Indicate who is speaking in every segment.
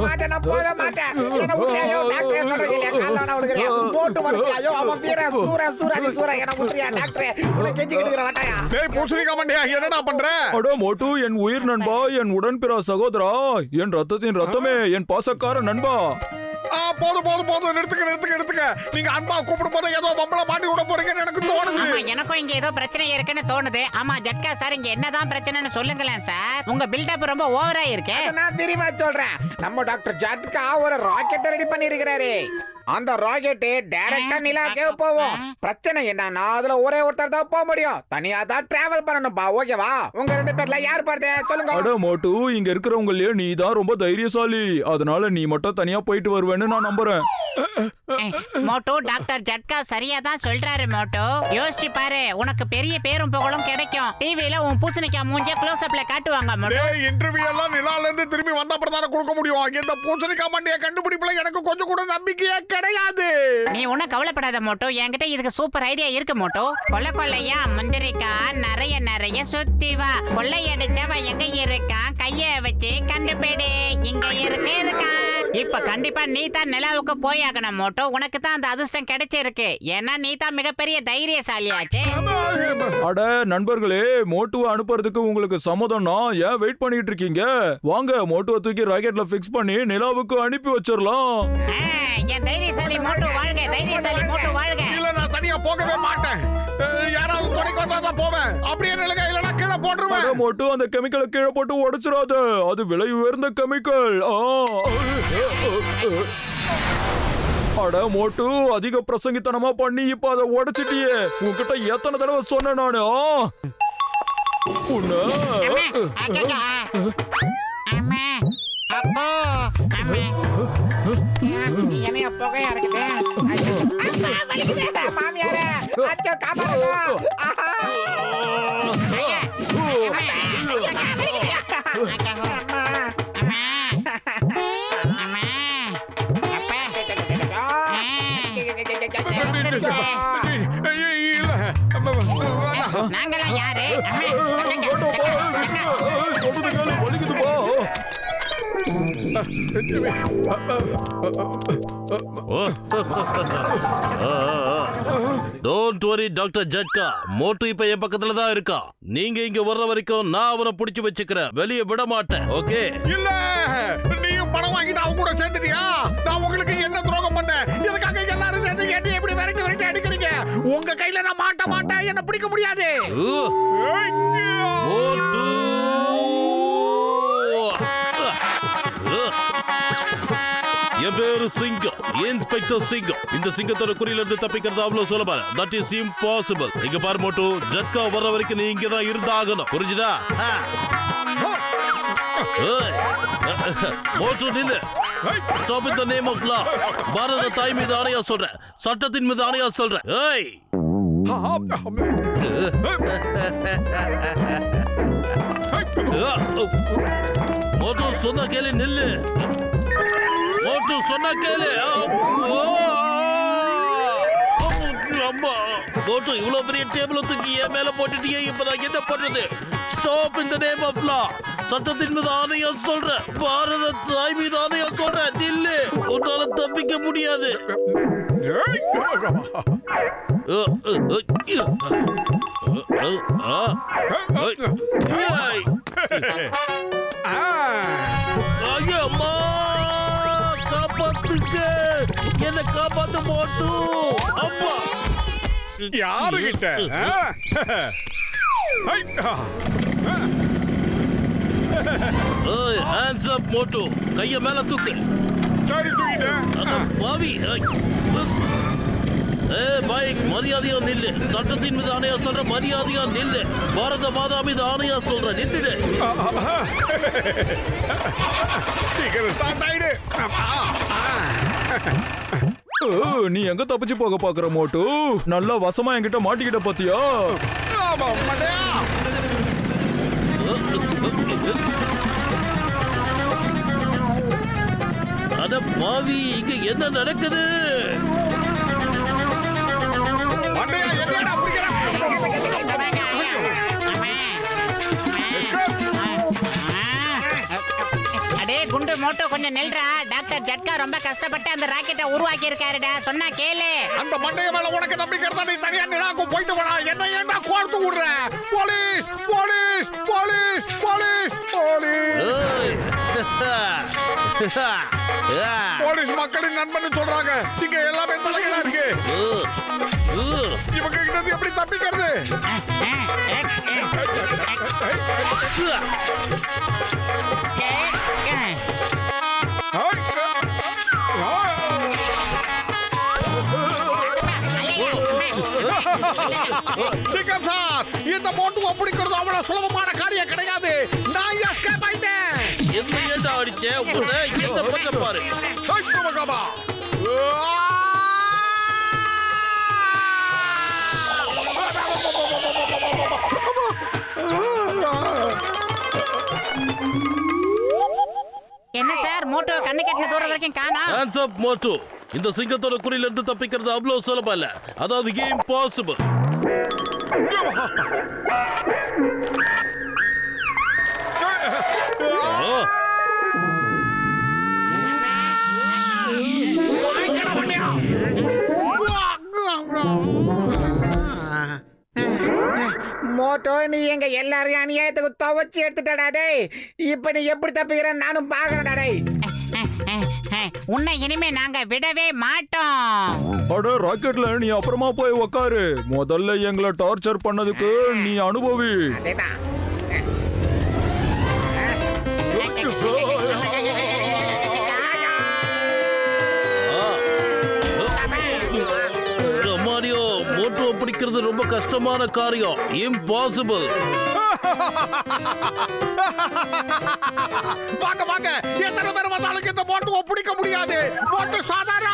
Speaker 1: மாட்டேன் நான் போவே மாட்டேன். என்ன விட்டுறியா டாக்டர் சொல்றீங்க இல்லையா? கால்ல விடுறியா? போட்டு வரலையா? ஐயோ அவன் வீர சூராதி என்ன விட்டுறியா டாக்டர்? உன்னை கெஞ்சிக்கிட்டு இருக்கற வாட்டாயா?
Speaker 2: டேய் பூசணிக்கா மண்டையா என்னடா பண்ற?
Speaker 3: அட மோட்டு, என் உயிர் நண்பா, என் உடன்பிறா சகோதரா, என் ரத்தத்தின் ரத்தமே, என் பாசக்கார நண்பா.
Speaker 2: போதும் நிறுத்துக்க. நீங்க அன்பா கூப்பிடும் போது ஏதோ பம்பள மாட்டி விட போறீங்கன்னு எனக்கு தோணுது.
Speaker 4: ஆமா எனக்கும் இங்க ஏதோ பிரச்சனை இருக்குன்னு தோணுது. ஆமா ஜட்கா சார், இங்க என்னதான் பிரச்சனைன்னு சொல்லுங்களேன் சார். உங்க பில்டப் ரொம்ப ஓவரா இருக்கு.
Speaker 1: நான் விரிவா சொல்றேன். நம்ம டாக்டர் ஜட்கா ஒரு ராக்கெட் ரெடி பண்ணி இருக்கிறாரு. அந்த ராக்கெட் டைரக்டா நிலாக்கே போவோம். பிரச்சனை என்னன்னா அதுல ஒரே ஒருத்தர் தான் போக முடியும். தனியா தான் டிராவல் பண்ணணும்பா. ஓகேவா? உங்க ரெண்டு பேர்ல யார் போறது சொல்லுங்க.
Speaker 3: அட மோட்டு, இங்க இருக்கிறவங்களே நீ தான் ரொம்ப தைரியசாலி. அதனால நீ மட்டும் தனியா போயிட்டு வருவேன்னு நான் நம்புறேன்.
Speaker 4: மோட்டு, டாக்டர் ஜட்கா சரியா தான் சொல்றாரு மோட்டு. யோசிச்சு பாரு, உனக்கு பெரிய பேரும் புகழும் கிடைக்கும். டிவில உன் பூசணிக்கா மூஞ்ச க்ளோஸ் அப்ல காட்டுவாங்க மோட்டு.
Speaker 2: டேய் இன்டர்வியூ எல்லாம் நிலால இருந்து திரும்பி வந்த அப்புறம் தான கொடுக்க முடியும். இந்த பூசணிக்கா மண்டைய கண்டுபிடிப்புல எனக்கு கொஞ்சம் கூட நம்பிக்கையே கிடையாது.
Speaker 4: நீ ஒன்னும் கவலைப்படாத மோட்டு, என்கிட்ட இதுக்கு சூப்பர் ஐடியா இருக்கு மோட்டு. கொள்ளையா முந்திரிக்கா நிறைய சுத்தி வா. கொள்ளையடிச்சவன் எங்க இருக்கான், கைய வச்சு கண்டுபிடி. இங்க இருக்கான். இப்ப கண்டிப்பா நீ தான் நிலாவுக்கு போயாகணும் மோட்டு. உனக்கு தான் அந்த அதிர்ஷ்டம் கிடைச்சிருக்கு. ஏன்னா நீ தான் மிகப்பெரிய தைரியசாலியாச்சு.
Speaker 3: அட நண்பர்களே, மோட்டுவை அனுப்புறதுக்கு உங்களுக்கு சம்மதம்னா ஏன் வெயிட் பண்ணிட்டு இருக்கீங்க? வாங்க, மோட்டுவை தூக்கி ராக்கெட்ல பிக்ஸ் பண்ணி நிலாவுக்கு அனுப்பி வச்சிடலாம்.
Speaker 4: என் தைரியசாலி மோட்டு வாழ்க, தைரியசாலி மோட்டு வாழ்க.
Speaker 2: இல்ல நான் தனியா போகவே மாட்டேன். யாராவது துணைக்கு வந்தா தான் போவேன். அப்படியே நிலங்க இல்லனா கீழே போட்டுருவேன்.
Speaker 3: அட மோட்டு, அந்த கெமிக்கலை கீழே போட்டு உடைச்சிராத. அது விலை உயர்ந்த கெமிக்கல். அட மோட்டு, அதிக பிரசங்கித்தனமா பண்ணி இப்ப அதை உடைச்சிட்டியே. உன்கிட்ட எத்தனை தடவை சொன்ன நானு?
Speaker 1: என்னைய புகையா இருக்குது. மாமியாரே அச்சோ காப்பாருங்க.
Speaker 4: நாங்கெல்லாம் யாரு?
Speaker 5: டோன்ட் வரி டாக்டர் ஜட்கா, மோட்டு இப்ப என் பக்கத்துல தான் இருக்கா. நீங்க இங்க வர்ற வரைக்கும் நான் அவனை புடிச்சு வச்சுக்கிறேன். வெளியே விட மாட்டேன். ஓகே?
Speaker 2: இல்ல நீயும் பணம் வாங்கிட்டு அவங்க கூட சேர்ந்துட்டியா? நான் உங்களுக்கு என்ன துரோகம் பண்ணேன்? எனக்காக எல்லாரும் சேர்ந்து கேட்டு எப்படி விரட்டி அடிக்கிறீங்க? உங்க கையில நான் மாட்டேன். என்ன பிடிக்க முடியாது.
Speaker 5: மோட்டு என் பேரு சிங்கம், இன்ஸ்பெக்டர் சிங்கம். இந்த சிங்கத்தோட குறியில இருந்து தப்பிக்கிறது அவ்வளவு சுலபம். That is impossible. இங்க பாரு மோட்டு, ஜட்கா வர வரைக்கும் நீ இங்க தான் இருந்தாகணும். புரிஞ்சுதா? மோட்டு நில்லு. Stop in the name of law. பாரத தாய் மீது ஆணையா சொல்றேன், சட்டத்தின் மீது ஆணையா சொல்றேன். ஏய் மோட்டு சொன்ன கேளு, நில்லு. மோட்டு சொன்ன கேளு. அம்மா மோட்டு, இவ்வளவு பெரிய டேபிள் தூக்கி என் மேல போட்டுட்டீங்க. இப்ப நான் என்ன பண்றது? Stop in the name of law. சட்டத்தின் மீது ஆணையா சொல்றேன், பாரத தாய் மீது ஆணையா சொல்றேன், நில்லு. உன்னால தப்பிக்க முடியாது. அம்மா காப்பாத்துங்க, என்ன காப்பாத்த மோட்டு. அம்மா
Speaker 2: யாருகிட்ட?
Speaker 5: ஹேண்ட்ஸ் அப் மோட்டு, கைய மேல தூக்கு.
Speaker 2: சரி தூக்கிட்டேன்.
Speaker 5: பாவி. பைக் மரியாதையா நில்லு. சட்டத்தின் மீது ஆணையா சொல்ற, மரியாதையா நில்லு. பாரத மாதா மீது ஆணையா சொல்ற, நின்றுடு.
Speaker 2: சீக்கிரம் ஸ்டார்ட் ஆயிடு.
Speaker 3: நீ எங்க தப்பிச்சு போக பாக்குற மோட்டு? நல்லா வசமா என்கிட்ட மாட்டிக்கிட்ட பாத்தியா?
Speaker 5: அட பாவி, இங்க என்ன நடக்குது?
Speaker 4: அடே குண்டு மோட்டோ கொஞ்சம் நில்றா. டாக்டர் ஜட்கா ரொம்ப கஷ்டப்பட்டு அந்த ராக்கெட்டை உருவாக்கி இருக்காருடா. சொன்னா கேளு.
Speaker 2: அந்த மண்டைய மேல உனக்கு நம்பிக்கை இருந்தா நீ தனியா நிலாவுக்கு போயிட்டு வரா. என்ன ஏன்டா கோர்த்து விடுற? Police police police police police
Speaker 5: ஏய்.
Speaker 2: போலீஸ் மக்களின் நண்பன் சொல்றாங்க. இங்க எல்லாமே தலைகளா இருக்கு. இவங்க கிட்ட இருந்து எப்படி தப்பிக்கிறது? சிங்கம் சார், இந்த மோட்டுவை பிடிக்கிறது அவ்வளவு சுலபமான காரியம் கிடையாது. நான் எஸ்கேப் ஆயிட்டேன்.
Speaker 5: என்ன ஏன்டா அடிச்ச? உன்னை என்ன பண்ண பாரு.
Speaker 4: என்ன சார் மோட்டோ கண்ணு கெட்டின தூரம் வரைக்கும் காணோம்.
Speaker 5: Hands up, மோட்டு. இந்த சிங்கத்தோட குறியில இருந்து தப்பிக்கிறது அவ்வளவு சுலபம் இல்ல. அதாவது இம்பாசிபிள்.
Speaker 1: மோட்டோ நீ எங்க எல்லாரையும் அநியாயத்துக்கு துவச்சி எடுத்துட்டடா டேய். இப்ப நீ எப்படி தப்பிக்கிற நானும் பாக்குறேன்டா டேய்.
Speaker 4: உன்னை இனிமே நாங்க விடவே மாட்டோம்.
Speaker 3: அட ராக்கெட்ல நீ அப்புறமா போய் உக்காரு. முதல்ல எங்களை டார்ச்சர் பண்ணதுக்கு நீ அனுபவி.
Speaker 1: அதேதான்.
Speaker 5: மாரியோ, மோட்டுவை பிடிக்கிறது ரொம்ப கஷ்டமான காரியம். இம்பாசிபிள்.
Speaker 2: வாங்க வாங்க, எத்தனை பேர் வந்தாலும் இந்த மோட்டுவை பிடிக்க முடியாது. மோட்டு சாதாரண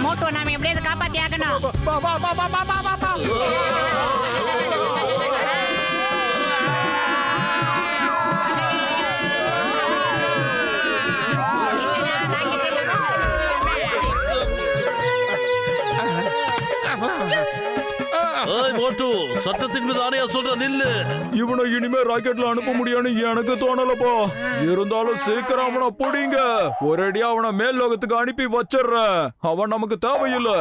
Speaker 4: மோட்டோ நாம எப்படியாவது காப்பாத்தி ஆகணும்.
Speaker 5: ஏய் மோட்டு, சட்டத்தின் மீது ஆணையா சொல்ற நில்லு.
Speaker 3: இவனை இனிமே ராக்கெட்ல அனுப்ப முடியும்னு எனக்கு தோணலப்பா. இருந்தாலும் சீக்கிரம் அவனை பிடிங்க. ஒரேடியா அவனை மேல் லோகத்துக்கு அனுப்பி வச்சிடுறேன். அவன் நமக்கு தேவையில்லை.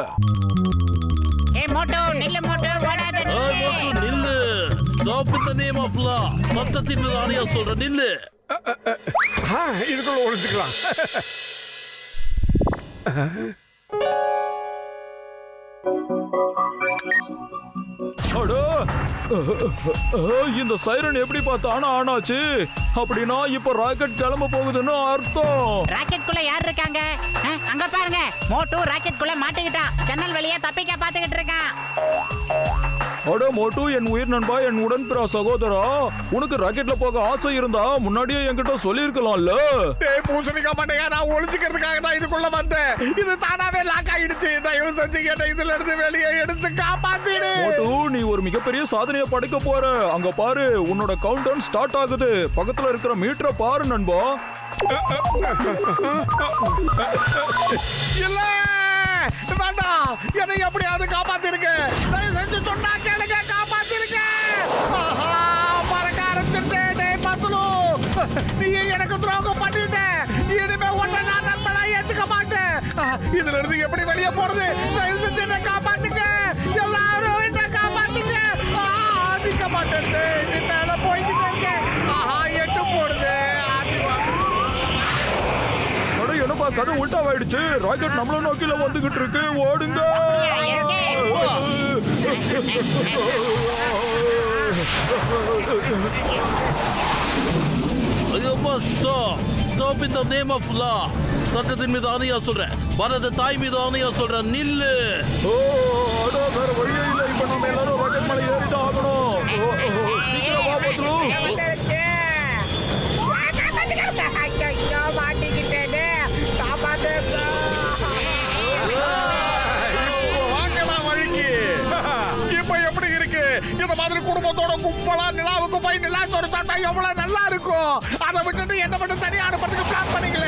Speaker 4: ஏய் மோட்டோ நில்லு, மோட்டோ ஓடாத
Speaker 5: ஏய் மோட்டு நில்லு. Stop in the name of law. சட்டத்தின் மீது ஆணையா சொல்ற நில்லு.
Speaker 2: இதுக்குள்ள ஒழிச்சுக்கலாம்.
Speaker 3: இந்த சைரன் எப்படி பார்த்தானா ஆனாச்சு? அப்படின்னா இப்ப ராக்கெட் கிளம்ப போகுதுன்னு அர்த்தம்.
Speaker 4: ராக்கெட் குள்ள யார் இருக்காங்க? அங்க பாருங்க, மோட்டு ராக்கெட் குள்ள மாட்டிக்கிட்டான். ஜன்னல் வழியா தப்பிக்க பாத்துக்கிட்டு இருக்கான்.
Speaker 3: அட மோட்டு, என் உயிர் நண்பா, என் உடன்பிற சகோதரா, உனக்கு ராக்கெட்ல போக ஆசை இருந்தா முன்னாடியே என்கிட்ட சொல்லியிருக்கலாம்ல.
Speaker 2: டேய் பூசணிக்கா மாட்டேங்க, நான் ஒளிஞ்சுக்கிறதுக்காக தான் இதுக்குள்ள வந்தேன். இது தானாவே லாக் ஆயிடுச்சு. தயவு செஞ்சு என்ன இதுல இருந்து வெளியே எடுத்து காப்பாத்திடு.
Speaker 3: மோட்டு, நீ ஒரு மிகப்பெரிய சாதனையை படைக்க போற. அங்க பாரு, உன்னோட கவுண்ட் டவுன் ஸ்டார்ட் ஆகுது. பக்கத்துல இருக்கிற மீட்டரை பாரு நண்பா.
Speaker 2: இல்ல வேண்டாம், என்னை எப்படியாவது காப்பாத்திருக்க. தயவு செஞ்சு சொன்னா கேளுங்க, காப்பாத்திருக்க. பறக்க ஆரம்பிச்சிருச்சேன். டேய் பத்துலு, நீ எனக்கு துரோகம் பண்ணிட்ட. இனிமே ஒன்றை நான் நண்பனா ஏத்துக்க மாட்டேன். இதுல இருந்து எப்படி வெளியே போறது? தயவு செஞ்சு என்ன காப்பாத்துங்க. எல்லாரும் என்ன காப்பாத்துங்க. நிக்க மாட்டேன். இது மேல போய்கிட்டு இருக்கேன். எட்டு போடுது.
Speaker 3: அட என்னப்பா, கதை உல்டாவாயிடுச்சு. ராக்கெட் நம்மள நோக்கில வந்துகிட்டு இருக்கு. ஓடுங்க.
Speaker 5: ஐயோப்பா, stop. Stop in the name of law. சட்டத்தின் மீது ஆணையா சொல்றேன். பாரத தாய் மீது ஆணையா சொல்றேன் நில்லு.
Speaker 3: அட வேற வழியே இல்ல. இப்ப நம்ம எல்லாரும் ராக்கெட் மேல ஏறிட்டு ஆகணும். சீக்கிரம் வா பத்ரு.
Speaker 1: ஐயோ, மாட்டிக்கிட்டேனே. காப்பாத்துங்க.
Speaker 2: வாங்கலாம் வழிக்கு. இப்ப எப்படி இருக்கு? இந்த மாதிரி குடும்பத்தோட கும்பலா நிலாவுக்கு போய் நிலா சோறு சாப்பிட்டா எவ்வளவு நல்லா இருக்கும். அதை விட்டுட்டு என்ன மட்டும் தனியா அனுப்புறதுக்கு பிளான் பண்ணீங்களே.